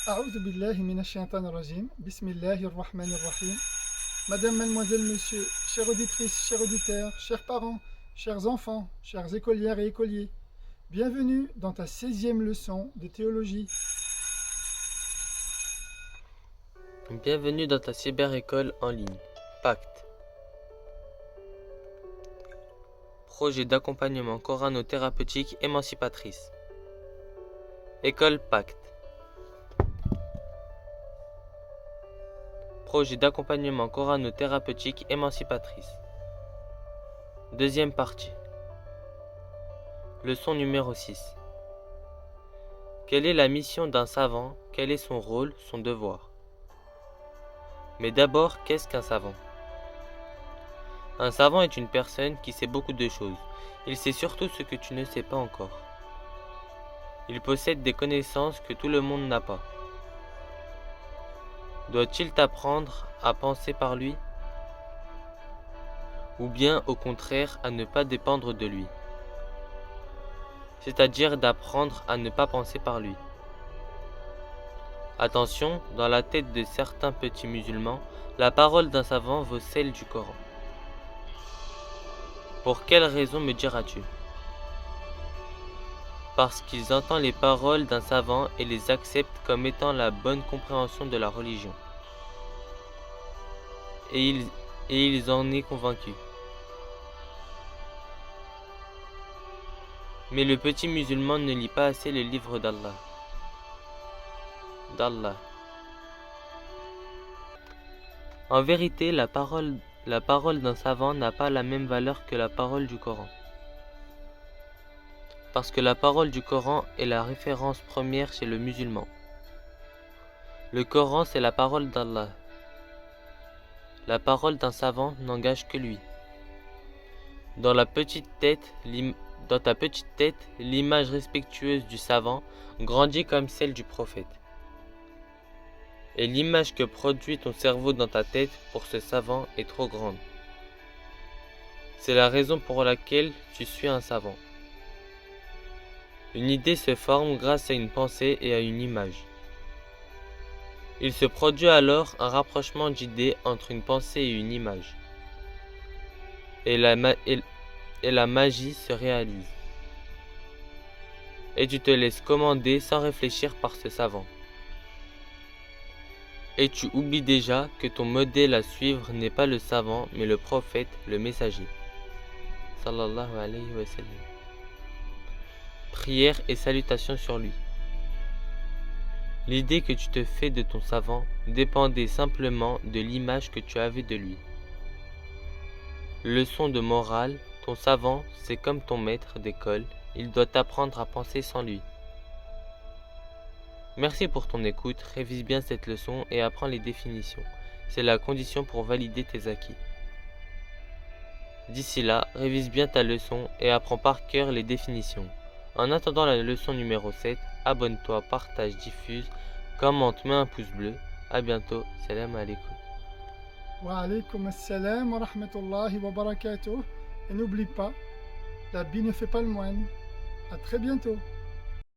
أعوذ بالله من الشيطان الرجيم بسم الله الرحمن الرحيم. Madame, mademoiselle, monsieur, chères auditrices, chers auditeurs, chers parents, chers enfants, chères écolières et écoliers, bienvenue dans ta 16e leçon de théologie. Bienvenue dans ta cyber-école en ligne. Pacte. Projet d'accompagnement corano-thérapeutique émancipatrice. École Pacte. Projet d'accompagnement corano-thérapeutique émancipatrice. Deuxième partie. Leçon numéro 6. Quelle est la mission d'un savant? Quel est son rôle, son devoir? Mais d'abord, qu'est-ce qu'un savant? Un savant est une personne qui sait beaucoup de choses. Il sait surtout ce que tu ne sais pas encore. Il possède des connaissances que tout le monde n'a pas. Doit-il t'apprendre à penser par lui? Ou bien, au contraire, à ne pas dépendre de lui? C'est-à-dire d'apprendre à ne pas penser par lui. Attention, dans la tête de certains petits musulmans, la parole d'un savant vaut celle du Coran. Pour quelle raison me diras-tu? Parce qu'ils entendent les paroles d'un savant et les acceptent comme étant la bonne compréhension de la religion. Et ils en est convaincus. Mais le petit musulman ne lit pas assez le livre d'Allah. En vérité, la parole d'un savant n'a pas la même valeur que la parole du Coran. Parce que la parole du Coran est la référence première chez le musulman. Le Coran, c'est la parole d'Allah. La parole d'un savant n'engage que lui. Dans ta petite tête, l'image respectueuse du savant grandit comme celle du prophète. Et l'image que produit ton cerveau dans ta tête pour ce savant est trop grande. C'est la raison pour laquelle tu suis un savant. Une idée se forme grâce à une pensée et à une image. Il se produit alors un rapprochement d'idées entre une pensée et une image. Et la magie se réalise. Et tu te laisses commander sans réfléchir par ce savant. Et tu oublies déjà que ton modèle à suivre n'est pas le savant, mais le prophète, le messager. Sallallahu alayhi wa sallam. Prière et salutations sur lui. L'idée que tu te fais de ton savant dépendait simplement de l'image que tu avais de lui. Leçon de morale, ton savant, c'est comme ton maître d'école, il doit t'apprendre à penser sans lui. Merci pour ton écoute, révise bien cette leçon et apprends les définitions. C'est la condition pour valider tes acquis. D'ici là, révise bien ta leçon et apprends par cœur les définitions. En attendant la leçon numéro 7, abonne-toi, partage, diffuse, commente, mets un pouce bleu. A bientôt, salam alaikum. Wa alaykum assalam wa rahmatullahi wa barakatuh. Et n'oublie pas, l'habit ne fait pas le moine. À très bientôt.